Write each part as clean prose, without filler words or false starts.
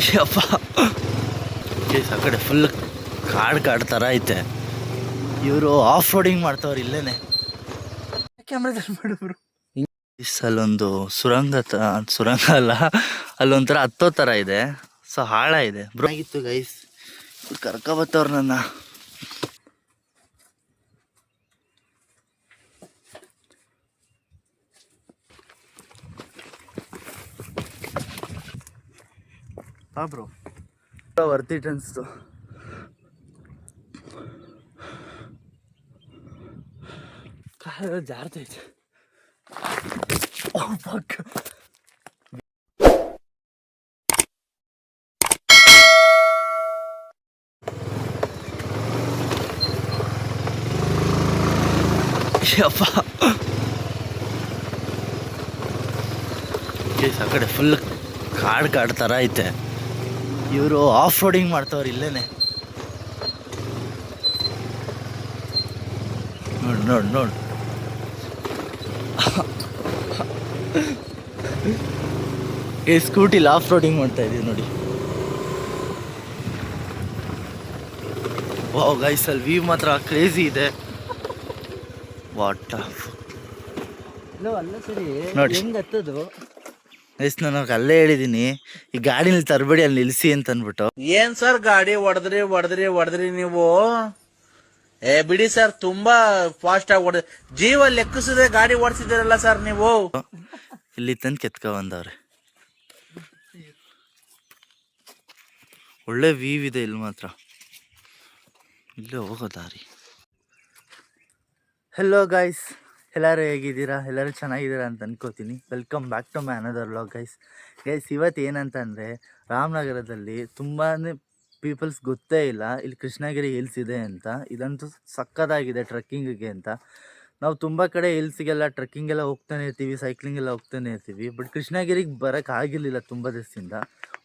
ಯಪ್ಪ ಗೈಸ್ ಆ ಕಡೆ ಫುಲ್ ಕಾಡು ಥರ ಐತೆ. ಇವರು ಆಫ್ ರೋಡಿಂಗ್ ಮಾಡ್ತವ್ರು ಇಲ್ಲೇನೆ. ಕ್ಯಾಮ್ರಾದಲ್ಲಿ ಮಾಡಿದ್ರು. ಅಲ್ಲೊಂದು ಸುರಂಗ ಅಲ್ಲ, ಅಲ್ಲೊಂಥರ ಹತ್ತೋ ಥರ ಇದೆ. ಸೊ ಹಾಳ ಇದೆ ಬ್ರೋ. ಆಗಿತ್ತು ಗೈಸ್, ಕರ್ಕೊಬತ್ತವ್ರು ನನ್ನ. ಹಾ ಬ್ರೋ, ವರ್ತ್ ಇಟ್ ಅನ್ಸ್ತು. ಕಾಲ ಜಾರ್ತೈತೆ. ಯಪ್ಪ ಗೈಸ್ ಆ ಕಡೆ ಫುಲ್ ಕಾಡು ಥರ ಐತೆ. ಇವರು ಆಫ್ ರೋಡಿಂಗ್ ಮಾಡ್ತವ್ರು ಇಲ್ಲೇನೆ. ನೋಡ್ ಈ ಸ್ಕೂಟಿಲಿ ಆಫ್ ರೋಡಿಂಗ್ ಮಾಡ್ತಾ ಇದೀವಿ ನೋಡಿ. ವಾವ್ ಗೈಸ್, ಅಲ್ಲಿ ವ್ಯೂ ಮಾತ್ರ ಕ್ರೇಜಿ ಇದೆ. ವಾಟ್ ನೋಡಿ ಹೆಂಗೆ ಹತ್ತದು ಗೈಸ್. ನಾನು ಅಲ್ಲೇ ಹೇಳಿದ್ದೀನಿ, ಈ ಗಾಡಿನಲ್ಲಿ ತರಬೇಡಿ, ಅಲ್ಲಿ ನಿಲ್ಸಿ ಅಂತ ಅಂದ್ಬಿಟ್ಟು. ಏನ್ ಸರ್ ಗಾಡಿ ಹೊಡೆದ್ರಿ ನೀವು? ಬಿಡಿ ಸರ್, ತುಂಬಾ ಫಾಸ್ಟ್ ಆಗಿ ಹೊಡೆದ್ರಿ. ಜೀವ ಲೆಕ್ಕಿಸದೆ ಗಾಡಿ ಓಡಿಸಿದಿರಲ್ಲ ಸರ್ ನೀವು. ಇಲ್ಲಿ ತಂದು ಕೆತ್ಕ ಬಂದವ್ರೆ. ಒಳ್ಳೆ ವ್ಯೂ ಇದೆ ಇಲ್ಲಿ ಮಾತ್ರ. ಇಲ್ಲೇ ಹೋಗೋ ದಾರಿ. ಹೆಲೋ ಗೈಸ್, ಎಲ್ಲರೂ ಹೇಗಿದ್ದೀರಾ? ಎಲ್ಲರೂ ಚೆನ್ನಾಗಿದ್ದೀರಾ ಅಂತ ಅನ್ಕೋತೀನಿ. Welcome back to my another vlog guys. ಇವತ್ತು ಏನಂತಂದರೆ, ರಾಮನಗರದಲ್ಲಿ ತುಂಬಾ ಪೀಪಲ್ಸ್ ಗೊತ್ತೇ ಇಲ್ಲ ಇಲ್ಲಿ ಕೃಷ್ಣಗಿರಿ ಹಿಲ್ಸ್ ಇದೆ ಅಂತ. ಇದಂತೂ ಸಕ್ಕತ್ತಾಗಿದೆ ಟ್ರೆಕ್ಕಿಂಗಿಗೆ ಅಂತ. ನಾವು ತುಂಬ ಕಡೆ ಹಿಲ್ಸಿಗೆಲ್ಲ ಟ್ರೆಕ್ಕಿಂಗೆಲ್ಲ ಹೋಗ್ತಾನೆ ಇರ್ತೀವಿ, ಸೈಕ್ಲಿಂಗೆಲ್ಲ ಹೋಗ್ತಾನೆ ಇರ್ತೀವಿ. ಬಟ್ ಕೃಷ್ಣಗಿರಿಗೆ ಬರೋಕ್ಕೆ ಆಗಿರಲಿಲ್ಲ ತುಂಬ ದಿವಸದಿಂದ.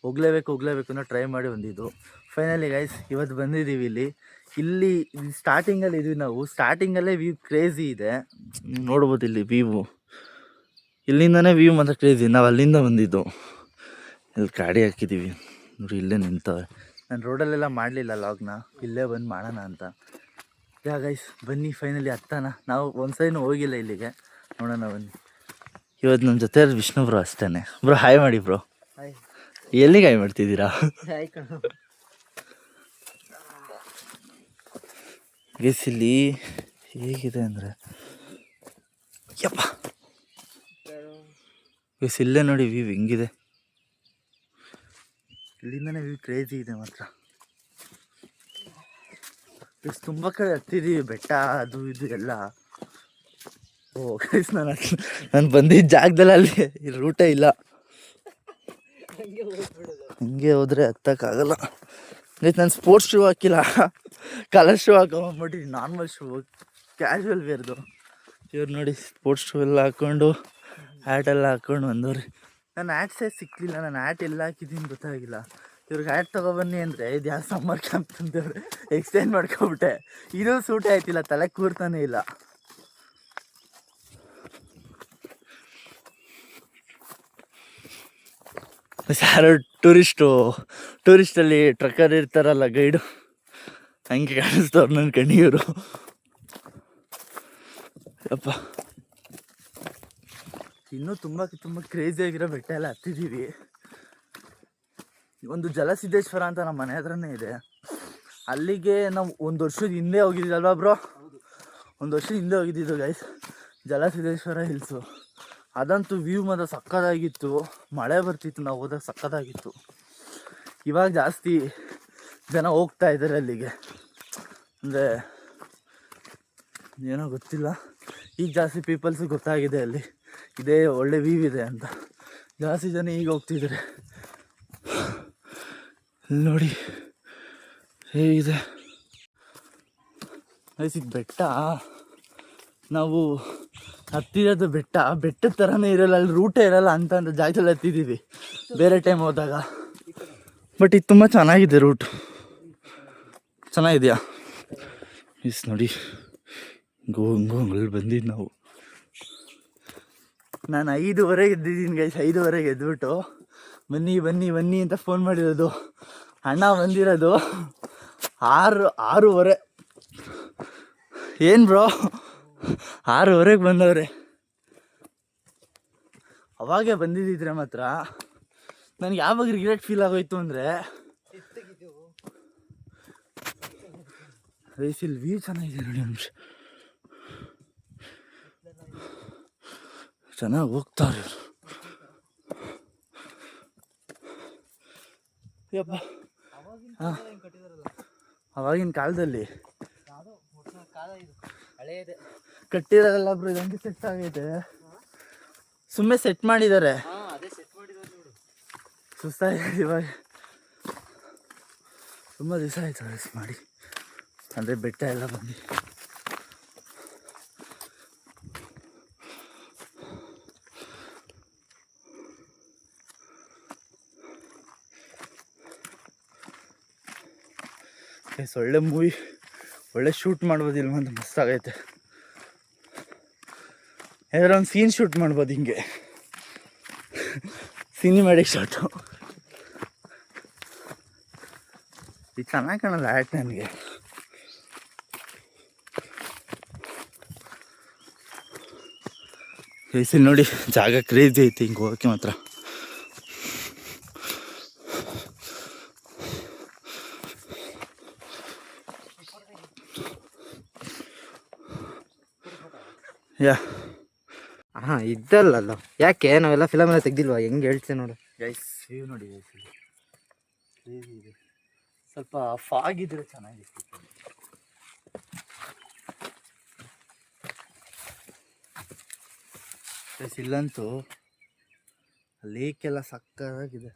ಹೋಗಲೇಬೇಕು ಅನ್ನೋ ಟ್ರೈ ಮಾಡಿ ಬಂದಿದ್ದು. ಫೈನಲಿ ಗೈಸ್ ಇವತ್ತು ಬಂದಿದ್ದೀವಿ ಇಲ್ಲಿ ಸ್ಟಾರ್ಟಿಂಗಲ್ಲಿ ಇದೀವಿ ನಾವು. ಸ್ಟಾರ್ಟಿಂಗಲ್ಲೇ ವ್ಯೂ ಕ್ರೇಜಿ ಇದೆ, ನೀವು ನೋಡ್ಬೋದು ಇಲ್ಲಿ ವ್ಯೂ. ಇಲ್ಲಿಂದನೇ ವ್ಯೂ ಮಾತ್ರ ಕ್ರೇಜಿ. ನಾವು ಅಲ್ಲಿಂದ ಬಂದಿದ್ದು. ಇಲ್ಲಿ ಗಾಡಿ ಹಾಕಿದ್ದೀವಿ ನೋಡಿ, ಇಲ್ಲೇ ನಿಂತವೆ. ನಾನು ರೋಡಲ್ಲೆಲ್ಲ ಮಾಡಲಿಲ್ಲ ಲಾಗ್ನ, ಇಲ್ಲೇ ಬಂದು ಮಾಡೋಣ ಅಂತ. ಯಾ ಗೈಸ್ ಬನ್ನಿ ಫೈನಲಿ ಹತ್ತಾನ. ನಾವು ಒಂದ್ಸರಿನೂ ಹೋಗಿಲ್ಲ ಇಲ್ಲಿಗೆ, ನೋಡೋಣ ಬನ್ನಿ. ಇವತ್ತು ನಮ್ಮ ಜೊತೆ ವಿಷ್ಣು ಬ್ರೋ ಅಷ್ಟೇ. ಬ್ರೋ ಹಾಯ್ ಮಾಡಿ ಬ್ರೋ. ಹಾಯ್. ಎಲ್ಲಿಗೆ ಹಾಯ್ ಮಾಡ್ತಿದ್ದೀರಾ? ಗೈಸ್ ಇಲ್ಲಿ ಹೇಗಿದೆ ಅಂದರೆ, ಯಪ್ಪ ಗೈಸ್ ಇಲ್ಲೇ ನೋಡಿ ವ್ಯೂ ಹೆಂಗಿದೆ. ಇಲ್ಲಿಂದನೇ ವ್ಯೂ ಕ್ರೇಜಿ ಇದೆ ಮಾತ್ರ. ತುಂಬ ಕಡೆ ಹತ್ತಿದ್ದೀವಿ, ಬೆಟ್ಟ ಅದು ಇದು ಎಲ್ಲ. ಓ ಗೈಸ್, ನಾನು ಬಂದಿದ್ದ ಜಾಗದಲ್ಲಿ ಅಲ್ಲಿ ರೂಟೇ ಇಲ್ಲ. ಹಂಗೆ ಹೋದರೆ ಹತ್ತಕ್ಕಾಗಲ್ಲ ಗೈಸ್. ನಾನು ಸ್ಪೋರ್ಟ್ಸ್ ಶೂ ಹಾಕಿಲ್ಲ, ಕಲರ್ ಶೂ ಹಾಕೊಂಡ್ಬಿಟ್ಟು ನಾರ್ಮಲ್ ಶೂ, ಕ್ಯಾಶುವಲ್ ವೇರ್ದು. ಇವ್ರು ನೋಡಿ ಸ್ಪೋರ್ಟ್ಸ್ ಶೂ ಎಲ್ಲ ಹಾಕ್ಕೊಂಡು, ಹ್ಯಾಟೆಲ್ಲ ಹಾಕ್ಕೊಂಡು ಬಂದವ್ರಿ. ನನ್ನ ಹ್ಯಾಟ್ಸೇ ಸಿಕ್ಕಲಿಲ್ಲ, ನಾನು ಹ್ಯಾಟ್ ಎಲ್ಲ ಹಾಕಿದ್ದೀನಿ ಗೊತ್ತಾಗಿಲ್ಲ. ಇವ್ರಿಗೆ ಹ್ಯಾಟ್ ತೊಗೊಬನ್ನಿ ಅಂದರೆ ಇದು ಯಾವ ಸಮ್ಮರ್ ಕ್ಯಾಂಪ್ ತಂದವ್ರೆ, ಎಕ್ಸ್ಚೇಂಜ್ ಮಾಡ್ಕೊಬಿಟ್ಟೆ. ಇದು ಸೂಟೇ ಆಯ್ತಿಲ್ಲ, ತಲೆ ಕೂರ್ತಾನೆ ಇಲ್ಲ. ಯಾರು ಟೂರಿಸ್ಟಲ್ಲಿ ಟ್ರಕ್ಕರ್ ಇರ್ತಾರಲ್ಲ, ಗೈಡು, ಹಂಗೆ ಕಾಣಿಸ್ತವ್ರು ನನ್ನ ಕಣ್ಣಿಯವರು. ಅಪ್ಪ ಇನ್ನೂ ತುಂಬ ಕ್ರೇಜಿಯಾಗಿರೋ ಬೆಟ್ಟ ಎಲ್ಲ ಹತ್ತಿದ್ದೀವಿ. ಒಂದು ಜಲಸಿದ್ದೇಶ್ವರ ಅಂತ ನಮ್ಮ ಮನೆ ಹತ್ರನೇ ಇದೆ. ಅಲ್ಲಿಗೆ ನಾವು ಒಂದು ವರ್ಷದ ಹಿಂದೆ ಹೋಗಿದ್ದೀವಲ್ವಾ ಬ್ರೋ? ಒಂದು ವರ್ಷದ ಹಿಂದೆ ಹೋಗಿದ್ದಿದ್ದು ಗೈಸ್, ಜಲಸಿದ್ದೇಶ್ವರ ಹಿಲ್ಸು. ಅದಂತೂ ವ್ಯೂ ಮಾತ್ರ ಸಕ್ಕತ್ತಾಗಿತ್ತು. ಮಳೆ ಬರ್ತಿತ್ತು, ನಾವು ಹೋದಾಗ ಸಕ್ಕತ್ತಾಗಿತ್ತು. ಇವಾಗ ಜಾಸ್ತಿ ಜನ ಹೋಗ್ತಾ ಇದ್ದಾರೆ ಅಲ್ಲಿಗೆ, ಅಂದರೆ ಏನೋ ಗೊತ್ತಿಲ್ಲ, ಈಗ ಜಾಸ್ತಿ ಪೀಪಲ್ಸಿಗೆ ಗೊತ್ತಾಗಿದೆ ಅಲ್ಲಿ ಇದೇ ಒಳ್ಳೆ ವ್ಯೂ ಇದೆ ಅಂತ. ಜಾಸ್ತಿ ಜನ ಈಗ ಹೋಗ್ತಿದ್ದಾರೆ. ನೋಡಿ ಹೇಗಿದೆ ಇದು ಬೆಟ್ಟ. ನಾವು ಹತ್ತಿರೋದು ಬೆಟ್ಟದ ಥರನೇ ಇರೋಲ್ಲ, ಅಲ್ಲಿ ರೂಟೇ ಇರೋಲ್ಲ ಅಂತ ಜಾಗದಲ್ಲಿ ಹತ್ತಿದ್ದೀವಿ ಬೇರೆ ಟೈಮ್ ಹೋದಾಗ. ಬಟ್ ಇದು ತುಂಬ ಚೆನ್ನಾಗಿದೆ, ರೂಟ್ ಚೆನ್ನಾಗಿದೆಯಾ ನೋಡಿ. ಅಲ್ಲಿ ಬಂದಿದ್ದು ನಾವು. ನಾನು 5:30 ಎದ್ದಿದ್ದೀನಿ ಗೈಸ್. 5:30 ಎದ್ಬಿಟ್ಟು ಬನ್ನಿ ಬನ್ನಿ ಬನ್ನಿ ಅಂತ ಫೋನ್ ಮಾಡಿರೋದು. ಅಣ್ಣ ಬಂದಿರೋದು 6:30. ಏನು ಬ್ರೋ 6:30ಗೆ ಬಂದವ್ರೆ. ಅವಾಗೇ ಬಂದಿದ್ದಿದ್ರೆ ಮಾತ್ರ ನನಗೆ ಯಾವಾಗ ರಿಗ್ರೆಟ್ ಫೀಲ್ ಆಗೋಯ್ತು ಅಂದರೆ, ರೈಸಿಲ್ ವ್ಯೂ ಚೆನ್ನಾಗಿದೆ ನೋಡಿ. ನಿಮಿಷ ಚೆನ್ನಾಗಿ ಹೋಗ್ತಾರೆ ಇವರು. ಯಪ್ಪ ಹಾಂ, ಅವಾಗಿನ ಕಾಲದಲ್ಲಿ ಕಟ್ಟಿರೋದಲ್ಲ ಬ್ರೋ, ಇದಂಗೆ ಸೆಟ್ ಆಗೈತೆ. ಸುಮ್ಮನೆ ಸೆಟ್ ಮಾಡಿದ್ದಾರೆ, ಸುಸ್ತಾಗಿದೆ ಇವಾಗ. ತುಂಬ ದಿವಸ ಆಯ್ತು ರೆಸ್ಟ್ ಮಾಡಿ, ಅಂದರೆ ಬೆಟ್ಟ ಎಲ್ಲ ಬಂದು. ಒಳ್ಳೆ ಮೂವಿ, ಒಳ್ಳೆ ಶೂಟ್ ಮಾಡ್ಬೋದು ಇಲ್ವ ಅಂತ ಮಸ್ತ್ ಆಗೈತೆ. ಏನಾದ್ರು ಒಂದು ಸೀನ್ ಶೂಟ್ ಮಾಡ್ಬೋದು ಹಿಂಗೆ, ಸಿನಿಮ್ಯಾಟಿಕ್ ಶಾಟು. ಇದು ಚೆನ್ನಾಗಿ ಕಾಣಲ್ಲ ಆ್ಯಕ್ಟ್ ನನಗೆ. ಇಲ್ಲಿ ನೋಡಿ ಜಾಗ ಕ್ರೇಜಿ ಐತಿ ಹಿಂಗೆ ಹೋಗೋಕ್ಕೆ ಮಾತ್ರ. ಯಾ ಹಾಂ ಇದ್ದಲ್ಲಲ್ಲ, ಯಾಕೆ ನಾವೆಲ್ಲ ಫಿಲಮ್ ಎಲ್ಲ ತೆಗ್ದಿಲ್ವಾ? ಹೆಂಗೆ ಹೇಳ್ತೇನೆ ನೋಡು ಗೈಸ್, ವ್ಯೂ ನೋಡಿ ಗೈಸ್, ಕ್ರೇಜಿ ಇದೆ. ಸ್ವಲ್ಪ ಫಾಗ್ ಇದ್ರೆ ಚೆನ್ನಾಗಿತ್ತು. ಗೈಸ್ ಇಲ್ಲಂತೂ ಲೇಕೆಲ್ಲ ಸಕ್ಕತ್ತಾಗಿದೆ.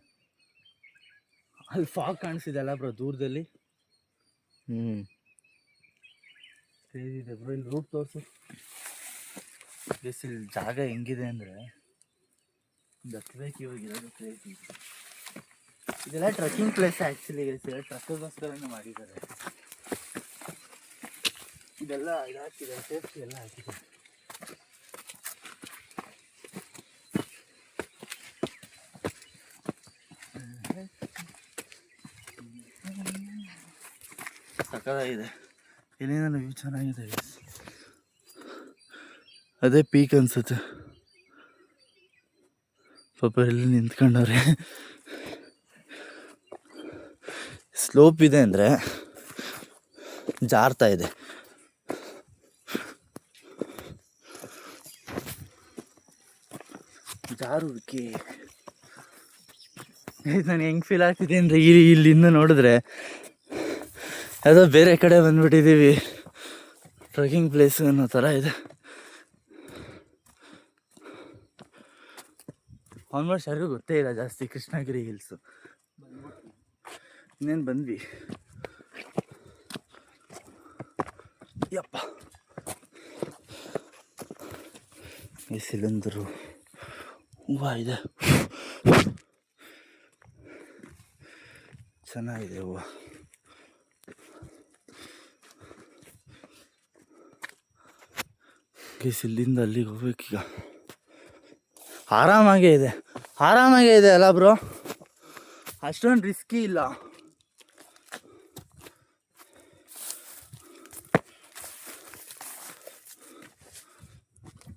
ಅಲ್ಲಿ ಫಾಗ್ ಕಾಣಿಸಿದೆಲ್ಲ ಬ್ರೋ ದೂರದಲ್ಲಿ. ಕ್ರೇಜಿ ಇದೆ ಬ್ರೋ. ಇಲ್ಲಿ ರೂಟ್ ತೋರಿಸು ಗೈಸ್. ಇಲ್ಲಿ ಜಾಗ ಹೆಂಗಿದೆ ಅಂದರೆ ದಕ್ಕಬೇಕು ಇವಾಗ ಇರೋದು. ಕ್ರೇಜಿ ಇದೆಲ್ಲ ಟ್ರೆಕ್ಕಿಂಗ್ ಪ್ಲೇಸ್ ಆ್ಯಕ್ಚುಲಿ ಗೈಸ್. ಟ್ರಕ್ಗೋಸ್ಕರನೇ ಮಾಡಿದ್ದಾರೆ. ಇದೆಲ್ಲ ಇದು ಹಾಕಿದ್ದಾರೆ, ಸೇಫ್ಟಿ ಎಲ್ಲ ಹಾಕಿದ್ದಾರೆ. ಸಕ್ಕತ್ತಾಗಿದೆ. ಏನೇನೋ ವ್ಯೂ ಚೆನ್ನಾಗಿದೆ ಗೈಸ್. ಅದೇ ಪೀಕ್ ಅನ್ಸುತ್ತೆ. ಪಾಪ ಎಲ್ಲಿ ನಿಂತ್ಕೊಂಡವ್ರೆ. ಸ್ಲೋಪ್ ಇದೆ ಅಂದರೆ ಜಾರ್ತಾ ಇದೆ. ಜಾರುವಿಕೆ ನನಗೆ ಹೆಂಗೆ ಫೀಲ್ ಆಗ್ತಿದೆ ಅಂದರೆ, ಇಲ್ಲಿಂದ ನೋಡಿದ್ರೆ ಯಾವುದೋ ಬೇರೆ ಕಡೆ ಬಂದುಬಿಟ್ಟಿದ್ದೀವಿ, ಟ್ರೆಕ್ಕಿಂಗ್ ಪ್ಲೇಸ್ ಅನ್ನೋ ಥರ ಇದೆ. ಆಲ್ಮೋಸ್ಟ್ ಯಾರಿಗೂ ಗೊತ್ತೇ ಇಲ್ಲ ಜಾಸ್ತಿ ಕೃಷ್ಣಗಿರಿ ಹಿಲ್ಸು. ಇನ್ನೇನು ಬಂದ್ವಿ. ಯಪ್ಪ ಈ ಸಿಲಿಂಡರು ಹೂವು ಇದೆ, ಚೆನ್ನಾಗಿದೆ ಹೂವು. ಇಲ್ಲಿಂದ ಅಲ್ಲಿಗೆ ಹೋಗ್ಬೇಕೀಗ. ಆರಾಮಾಗೇ ಇದೆ ಅಲ್ಲ ಬ್ರೋ, ಅಷ್ಟೊಂದು ರಿಸ್ಕಿ ಇಲ್ಲ.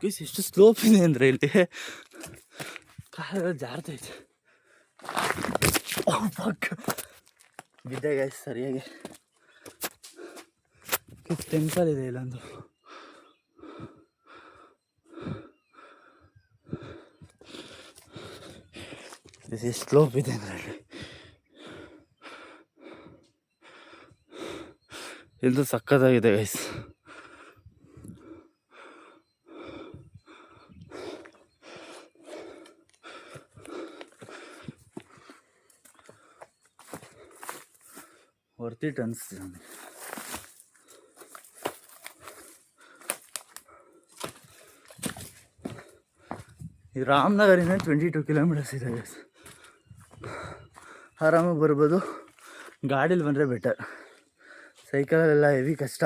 ಗೈಸ್ ಎಷ್ಟು ಸ್ಲೋಪ್ ಇದೆ ಅಂದರೆ ಇಲ್ಲಿ ಕಾಲ ಜಾರ್ತೈತೆ. ಬಿದ್ದೆ ಗೈಸ್ ಸರಿಯಾಗಿ. ಟೆಂಪಲ್ ಇದೆ ಇಲ್ಲೊಂದು. ಎಷ್ಟು ಸ್ಲೋಪ್ ಇದೆ ಅಂದರೆ ಇದು ಸಕ್ಕತ್ತಾಗಿದೆ ಗೈಸ್. ವರ್ತ್ ಇಟ್ ಅನಿಸ್ತಿದೆ ನನಗೆ. ಈ ರಾಮನಗರಿಂದ 22 ಕಿಲೋಮೀಟರ್ಸ್ ಇದೆ ಗೈಸ್. ಆರಾಮಾಗಿ ಬರ್ಬೋದು. ಗಾಡೀಲಿ ಬಂದರೆ ಬೆಟರ್, ಸೈಕಲಲ್ಲೆಲ್ಲ ಹೆವಿ ಕಷ್ಟ.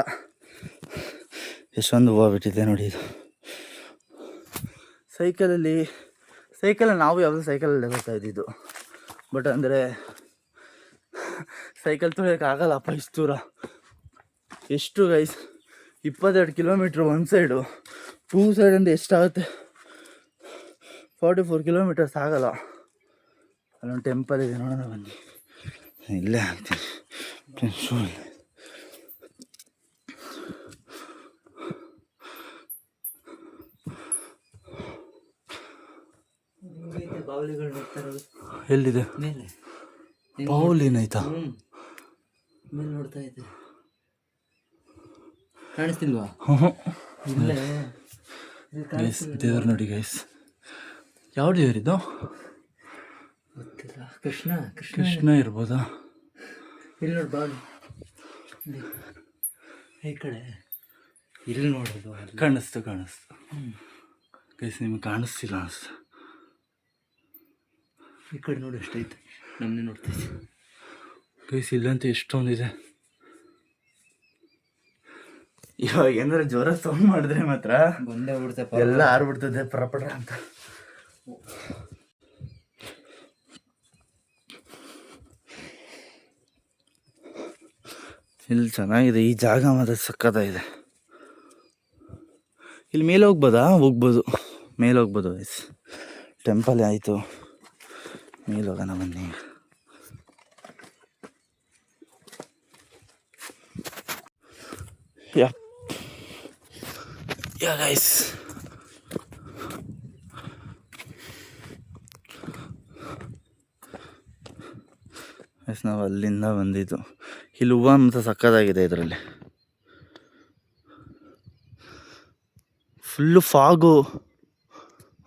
ಎಷ್ಟೊಂದು ಹೂವು ಬಿಟ್ಟಿದೆ ನೋಡಿ ಇದು. ಸೈಕಲಲ್ಲಿ ನಾವು ಯಾವುದೋ ಸೈಕಲಲ್ಲೇ ಬರ್ತಾ ಇದ್ದಿದ್ದು. ಬಟ್ ಅಂದರೆ ಸೈಕಲ್ ತುಳಿಯೋಕ್ಕಾಗಲ್ಲಪ್ಪ ಇಷ್ಟು ದೂರ. ಎಷ್ಟು ಗೈಸ್, 22 ಕಿಲೋಮೀಟ್ರ್ ಒಂದು ಸೈಡು, 2 ಸೈಡಿಂದ ಎಷ್ಟಾಗುತ್ತೆ? 44 ಕಿಲೋಮೀಟರ್ಸ್ ಆಗಲ್ಲ. ಅಲ್ಲೊಂದು ಟೆಂಪಲ್ ಇದೆ, ನೋಡೋಣ ಬನ್ನಿ. ಇಲ್ಲೇ ಆಗ್ತೀನಿ ಎಲ್ಲಿದೆ ಬಾವುಲಿನಾಯ್ತಾ? ಮೇಲೆ ನೋಡ್ತಾ ಇದ್ದೆ, ಕಾಣಿಸ್ತಿಲ್ವಾ? ದೇವ್ರು ನೋಡಿ ಗೈಸ್. ಯಾವ ದೇವರಿದ್ದು? ಗೊತ್ತಿಲ್ಲ. ಕೃಷ್ಣ ಕೃಷ್ಣ ಇರ್ಬೋದಾ? ಇಲ್ಲಿ ನೋಡಿ ಬಾವಿ, ಈ ಕಡೆ ಇಲ್ಲಿ ನೋಡೋದು. ಕಾಣಿಸ್ತು ಗೈಸ್, ನಿಮ್ಗೆ ಕಾಣಿಸ್ತಿಲ್ಲ ಅನಿಸ್ತು. ಈ ಕಡೆ ನೋಡಿ ಎಷ್ಟೈತೆ, ನಮ್ಮನ್ನೇ ನೋಡ್ತೈತಿ ಗೈಸ್. ಇಲ್ಲಂತೂ ಎಷ್ಟೊಂದಿದೆ. ಇವಾಗ ಏನಾದ್ರು ಜೋರ ಸೌಂಡ್ ಮಾಡಿದ್ರೆ ಮಾತ್ರ ಬಂದೇ ಬಿಡ್ತೆ, ಎಲ್ಲ ಆರ್ಬಿಡ್ತದೆ ಪರಪಡ ಅಂತ. ಇಲ್ಲಿ ಚೆನ್ನಾಗಿದೆ, ಈ ಜಾಗ ಮಾತ್ರ ಸಕ್ಕತ್ತಾಗಿದೆ. ಇಲ್ಲಿ ಮೇಲೆ ಹೋಗ್ಬೋದು, ಮೇಲೆ ಹೋಗ್ಬೋದು ಗೈಸ್. ಟೆಂಪಲ್ ಆಯಿತು, ಮೇಲೆ ಹೋಗೋಣ ಬನ್ನಿ. ಯಾ ಗೈಸ್, ನಾವು ಅಲ್ಲಿಂದ ಬಂದಿದ್ದು. ಇಲ್ಲಿ ಹೂವು ಅಂತ ಸಕ್ಕತ್ತಾಗಿದೆ. ಇದರಲ್ಲಿ ಫುಲ್ಲು ಫಾಗು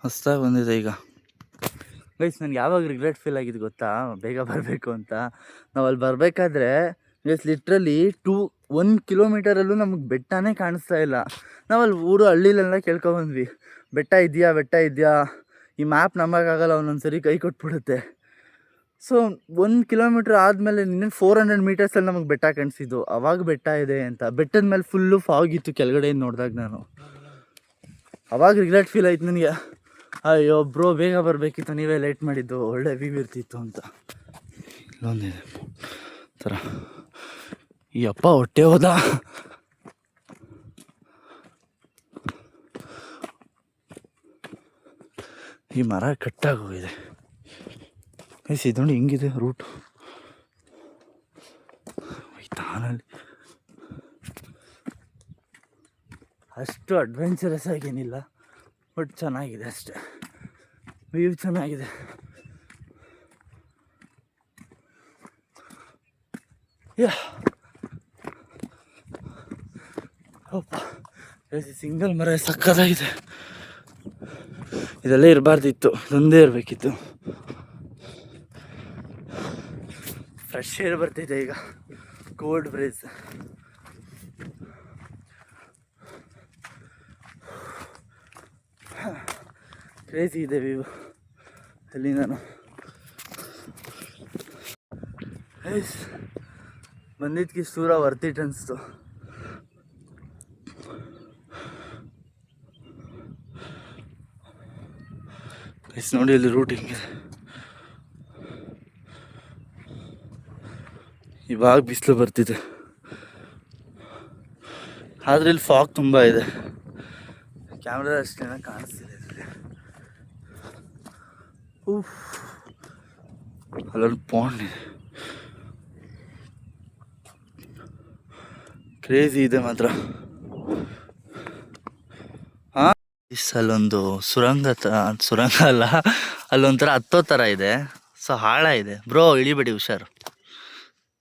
ಹೊಸ್ದಾಗಿ ಬಂದಿದೆ ಈಗ. ಗೈಸ್, ನನಗೆ ಯಾವಾಗ ರಿಗ್ರೆಟ್ ಫೀಲ್ ಆಗಿದೆ ಗೊತ್ತಾ? ಬೇಗ ಬರಬೇಕು ಅಂತ. ನಾವು ಅಲ್ಲಿ ಬರಬೇಕಾದ್ರೆ ಗೈಸ್ ಲಿಟ್ರಲಿ 1 ಕಿಲೋಮೀಟರಲ್ಲೂ ನಮಗೆ ಬೆಟ್ಟನೇ ಕಾಣಿಸ್ತಾ ಇಲ್ಲ. ನಾವಲ್ಲಿ ಊರು ಹಳ್ಳಿಲೆಲ್ಲ ಕೇಳ್ಕೊಬಂದ್ವಿ, ಬೆಟ್ಟ ಇದೆಯಾ. ಈ ಮ್ಯಾಪ್ ನಂಬೋಕ್ಕಾಗಲ್ಲ, ಒಂದೊಂದು ಸರಿ ಕೈ ಕೊಟ್ಬಿಡುತ್ತೆ. ಸೊ 1 ಕಿಲೋಮೀಟ್ರ್ ಆದಮೇಲೆ ಇನ್ನೇನು 400 ಮೀಟರ್ಸಲ್ಲಿ ನಮಗೆ ಬೆಟ್ಟ ಕಾಣಿಸಿದ್ದು. ಅವಾಗ ಬೆಟ್ಟ ಇದೆ ಅಂತ. ಬೆಟ್ಟದ ಮೇಲೆ ಫುಲ್ಲು ಫಾಗಿತ್ತು ಕೆಳಗಡೆಯಿಂದ ನೋಡಿದಾಗ. ನಾನು ಅವಾಗ ರಿಗ್ರೆಟ್ ಫೀಲ್ ಆಯ್ತು ನನಗೆ. ಅಯ್ಯೋ ಬ್ರೋ, ಬೇಗ ಬರಬೇಕಿತ್ತು, ನೀವೇ ಲೇಟ್ ಮಾಡಿದ್ದು, ಒಳ್ಳೆ ವ್ಯೂ ಇರ್ತಿತ್ತು ಅಂತ. ಇಲ್ಲೊಂದಿದೆ ಥರ. ಈ ಅಪ್ಪ ಹೊಟ್ಟೆ ಹೋದ. ಈ ಮರ ಕಟ್ಟಾಗಿ ಹೋಗಿದೆ. ಇದು ನೋಡಿ ಹಿಂಗಿದೆ ರೂಟು. ತಾನಲ್ಲಿ ಅಷ್ಟು ಅಡ್ವೆಂಚರಸ್ ಆಗೇನಿಲ್ಲ, ಬಟ್ ಚೆನ್ನಾಗಿದೆ ಅಷ್ಟೆ. ವ್ಯೂ ಚೆನ್ನಾಗಿದೆ. ಸಿಂಗಲ್ ಮರ ಸಕ್ಕತ್ತಾಗಿದೆ. ಇದೆಲ್ಲ ಇರಬಾರ್ದಿತ್ತು, ಇದೊಂದೇ ಇರಬೇಕಿತ್ತು. ಫ್ರೆಶ್ ಏರ್ ಬರ್ತಿದೆ ಈಗ. Cold brace. ಕ್ರೇಜಿ ಇದೆ ವ್ಯೂ ಅಲ್ಲಿ. ನಾನು ಬಂದಿದ್ದಕ್ಕೆ ಸೂರ ವರ್ತಿಟ್ ಅನಿಸ್ತು. ನೋಡಿ ಅಲ್ಲಿ ರೂಟ್ ಹಿಂಗಿದೆ. ಇವಾಗ ಬಿಸಿಲು ಬರ್ತಿದೆ, ಆದರೆ ಇಲ್ಲಿ ಫಾಗ್ ತುಂಬ ಇದೆ. ಕ್ಯಾಮ್ರಾ ಅಷ್ಟೇನ ಕಾಣಿಸ್ತಿದೆ ಇದರಲ್ಲಿ. ಅಲ್ಲೊಂದು ಪಾಂಡ್ ಇದೆ, ಕ್ರೇಜಿ ಇದೆ ಮಾತ್ರ. ಅಲ್ಲೊಂದು ಸುರಂಗ ಅಲ್ಲ, ಅಲ್ಲೊಂಥರ ಹತ್ತೋ ಥರ ಇದೆ. ಸೊ ಹಾಳ ಇದೆ ಬ್ರೋ, ಇಳಿಬೇಡಿ, ಹುಷಾರು.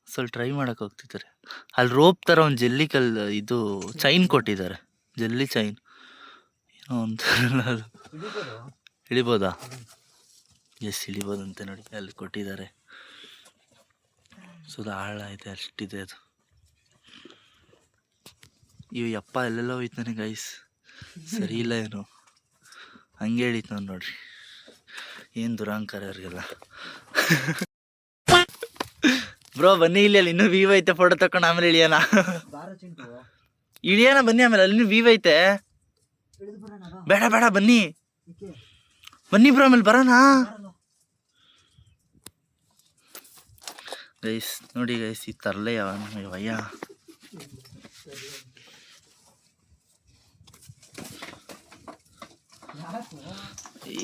ಸ್ವಲ್ಪ ಟ್ರೈ ಮಾಡಕ್ಕೆ ಹೋಗ್ತಿದ್ದಾರೆ. ಅಲ್ಲಿ ರೋಪ್ ಥರ ಒಂದು ಜೆಲ್ಲಿ ಇದು ಚೈನ್ ಕೊಟ್ಟಿದ್ದಾರೆ, ಜೆಲ್ಲಿ ಚೈನ್ ಏನೋ ಅಂತಾರಲ್ಲ, ಅದು ಇಳಿಬೋದಾ? ಎಸ್, ಇಳಿಬೋದಂತೆ. ನೋಡಿ ಅಲ್ಲಿ ಕೊಟ್ಟಿದ್ದಾರೆ. ಸೊ ಅದು ಆಳ ಇದೆ, ಅಷ್ಟಿದೆ ಅದು. ಯಪ್ಪ ಎಲ್ಲೆಲ್ಲ ಹೋಯ್ತು ನನಗೆ ಗೈಸ್. ಸರಿ ಇಲ್ಲ ಏನು, ಹಂಗೆ ಹೇಳಿತ್ತು ನಾನು. ನೋಡ್ರಿ ಏನು ದುರಾಂಕಾರ ಅವ್ರಿಗೆಲ್ಲ. ಬ್ರೋ ಬನ್ನಿ, ಇಲ್ಲಿ ಅಲ್ಲಿ ಇನ್ನೂ ವೀವ್ ಐತೆ, ಫೋಟೋ ತಕೊಂಡು ಆಮೇಲೆ ಇಳಿಯೋಣ. ಬನ್ನಿ, ಆಮೇಲೆ ಅಲ್ಲಿ ವೀವ್ ಐತೆ. ಬೇಡ ಬನ್ನಿ ಬ್ರೋ, ಆಮೇಲೆ ಬರೋಣ. ಗೈಸ್ ನೋಡಿ ಗೈಸ್, ಈ ತರಲೆ ಅವಯ್ಯ.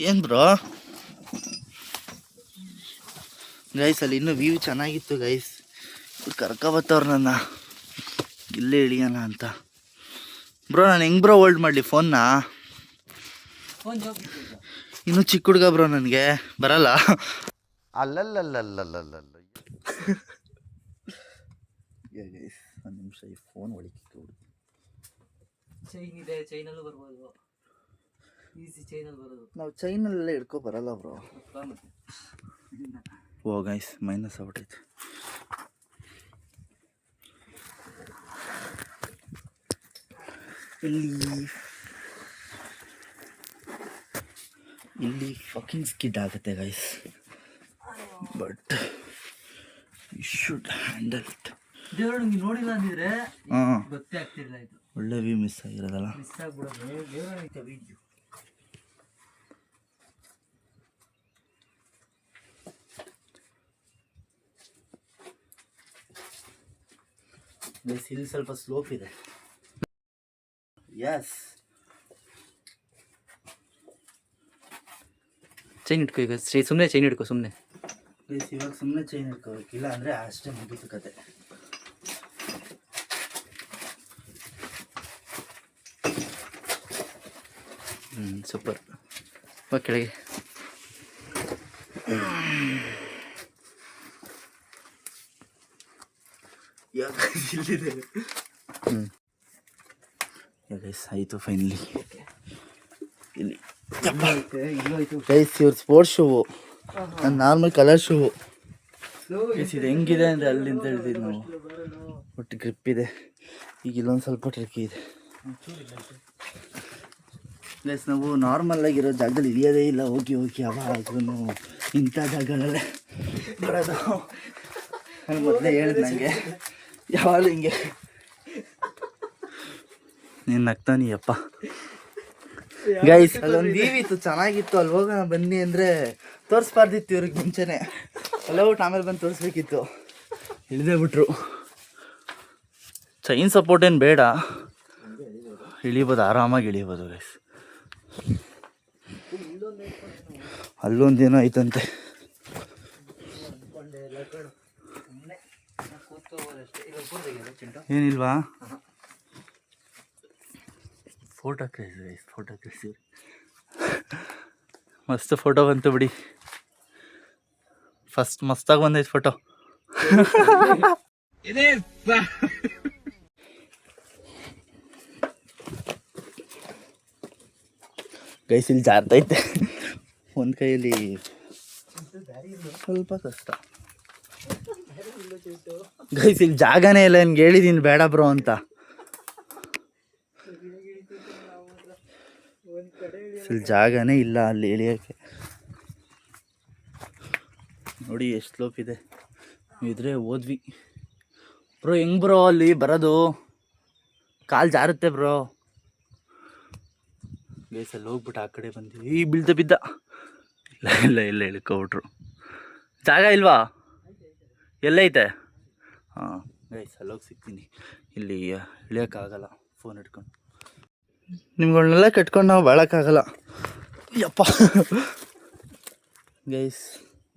ಏನ್ ಬ್ರೋ ಗೈಸ್, ಅಲ್ಲಿ ಇನ್ನೂ ವ್ಯೂ ಚೆನ್ನಾಗಿತ್ತು ಗೈಸ್. ಕರ್ಕೊಬತ್ತವ್ರು ನನ್ನ ಇಲ್ಲೇ ಇಳಿಯೋಣ ಅಂತ. ಬ್ರೋ ನಾನು ಹೆಂಗ್ ಬ್ರೋ ಹೋಲ್ಡ್ ಮಾಡಲಿ ಫೋನ್ನ? ಇನ್ನೂ ಚಿಕ್ಕ ಹುಡುಗ ಬ್ರೋ, ನನಗೆ ಬರಲ್ಲ. ಅಲ್ಲಲ್ಲಲ್ಲಲ್ಲಲ್ಲಲ್ಲ ಗೈಸ್, ಒಂದು ನಿಮಿಷ ಈ ಫೋನ್ ಹೊಡಿಕೆ. ಚೈನ್ ಇದೆ, ಚೈನಲ್ಲೂ ಬರ್ಬೋದು, ಈಸಿ ಚೈನಲ್ಲಿ ಬರೋದು. ನಾವು ಚೈನಲ್ಲೆಲ್ಲ ಹಿಡ್ಕೊ ಬರಲ್ಲ ಬ್ರೋ. ಓ ಗೈಸ್, ಮೈನಸ್ ಆಗ್ಬಿಟ್ಟೈತೆ. ಇಲ್ಲಿ ಫಕಿಂಗ್ ಸ್ಕಿಡ್ ಆಗುತ್ತೆ guys, but you should handle it. ದೇವ್ರು ನಿಂಗೆ ನೋಡಿಲ್ಲ ಅಂದಿದ್ರೆ ಹಾಂ, ಗೊತ್ತೇ ಆಗ್ತಿರ್ಲಿಲ್ಲ. ಇದು ಒಳ್ಳೆ ವ್ಯೂ ಮಿಸ್ ಆಗಿರೋದಲ್ಲ. ಮಿಸ್ ಆಗ್ಬಿಡೋದು. ದೇವ್ರ ವೀಡಿಯೋ ಗೈಸ್, ಇಲ್ಲಿ ಸ್ವಲ್ಪ ಸ್ಲೋಪ್ ಇದೆ. ಎಸ್, ಚೈನ್ ಇಟ್ಕೋ ಈಗ, ಸುಮ್ಮನೆ ಚೈನ್ ಇಟ್ಕೋ ಸುಮ್ಮನೆ. ಗೈಸ್ ಇವಾಗ ಸುಮ್ಮನೆ ಚೈನ್ ಇಟ್ಕೋಬೇಕಿಲ್ಲ ಅಂದರೆ ಅಷ್ಟೇ ಮುಗೀತು ಕತೆ. ಸೂಪರ್. ಕೆಳಗೆ ಇಲ್ಲಿದೆ. ಗೈಸ್ ಆಯಿತು ಫೈನಲಿ. ಇಲ್ಲಿ ಗೈಸ್ ಇವ್ರ ಸ್ಪೋರ್ಟ್ಸ್ ಶೂವು, ನನ್ನ ನಾರ್ಮಲ್ ಕಲರ್ ಶೂವು. ಗೈಸ್ ಇದು ಹೆಂಗಿದೆ ಅಂದರೆ ಅಲ್ಲಿಂದ ಹಿಡಿದಿದ್ದು ನಾವು. ಒಟ್ಟು ಗ್ರಿಪ್ ಇದೆ. ಈಗ ಇಲ್ಲೊಂದು ಸ್ವಲ್ಪ ಟ್ರಿಕ್ಕಿ ಇದೆ. ಗೈಸ್ ನಾವು ನಾರ್ಮಲಾಗಿರೋ ಜಾಗದಲ್ಲಿ ಇಳಿಯೋದೇ ಇಲ್ಲ. ಹೋಗಿ ಹೋಗಿ ಯಾವಾಗೂ ಇಂಥ ಜಾಗಗಳಲ್ಲೇ ಬರೋದು. ನಾನು ಮೊದಲೇ ಹೇಳಿದೆ ನನಗೆ ಯಾವಾಗಲೂ ಹಿಂಗೆ. ನೀನು ನಗ್ತಾನಿಯಪ್ಪ. ಗೈಸ್ ಅಲ್ಲೊಂದು ವ್ಯೂ ಇತ್ತು, ಚೆನ್ನಾಗಿತ್ತು. ಅಲ್ಲಿ ಹೋಗೋಣ ಬನ್ನಿ ಅಂದರೆ ತೋರಿಸ್ಬಾರ್ದಿತ್ತು ಇವ್ರಿಗೆ ಮುಂಚೆನೇ. ಅಲ್ಲೋಬಿಟ್ಟು ಆಮೇಲೆ ಬಂದು ತೋರಿಸ್ಬೇಕಿತ್ತು. ಇಳಿದೇ ಬಿಟ್ರು. ಚೈನ್ ಸಪೋರ್ಟ್ ಏನು ಬೇಡ, ಇಳಿಬೋದು, ಆರಾಮಾಗಿ ಇಳಿಬೋದು ಗೈಸ್. ಅಲ್ಲೊಂದೇನೋ ಐತಂತೆ. ಏನಿಲ್ವಾ? Photo craze guys, photo craze. ಮಸ್ತ್ ಫೋಟೋ ಬಂತು ಬಿಡಿ. ಫಸ್ಟ್ ಮಸ್ತಾಗಿ ಬಂದೈತೆ ಫೋಟೋ. ಗೈಸ್ ಇಲ್ಲಿ ಜಾರ್ತೈತೆ. ಒಂದು ಕೈಯಲ್ಲಿ ಸ್ವಲ್ಪ ಕಷ್ಟ. ಗೈಸ್ ಇಲ್ಲಿ ಜಾಗನೇ ಇಲ್ಲ. ನಿನ್ಗೆ ಹೇಳಿದ್ದೀನಿ ಬೇಡ ಬ್ರೋ ಅಂತ. ಇಲ್ಲಿ ಜಾಗನೇ ಇಲ್ಲ ಅಲ್ಲಿ ಇಳಿಯೋಕ್ಕೆ. ನೋಡಿ ಎಷ್ಟು ಸ್ಲೋಪ್ ಇದೆ. ಇದ್ರೆ ಹೋದ್ವಿ ಬ್ರೋ. ಹೆಂಗ್ ಬ್ರೋ ಅಲ್ಲಿ ಬರೋದು? ಕಾಲು ಜಾರುತ್ತೆ ಬ್ರೋ. ಗೈಸಲ್ಲಿ ಹೋಗ್ಬಿಟ್ಟು ಆ ಕಡೆ ಬಂದ್ವಿ. ಈಗ ಬಿದ್ದ ಇಲ್ಲ ಇಲ್ಲ ಇಲ್ಲ ಇಳ್ಕೊಬಿಟ್ರು. ಜಾಗ ಇಲ್ವಾ? ಎಲ್ಲೈತೆ? ಹಾಂ ಗೈಸ್ ಅಲ್ಲೋಗಿ ಸಿಗ್ತೀನಿ. ಇಲ್ಲಿ ಇಳಿಯೋಕ್ಕಾಗಲ್ಲ ಫೋನ್ ಇಟ್ಕೊಂಡು. ನಿಮ್ಗಳನ್ನೆಲ್ಲ ಕಟ್ಕೊಂಡು ನಾವು ಬಾಳೋಕ್ಕಾಗಲ್ಲ. ಯಪ್ಪ ಗೈಸ್,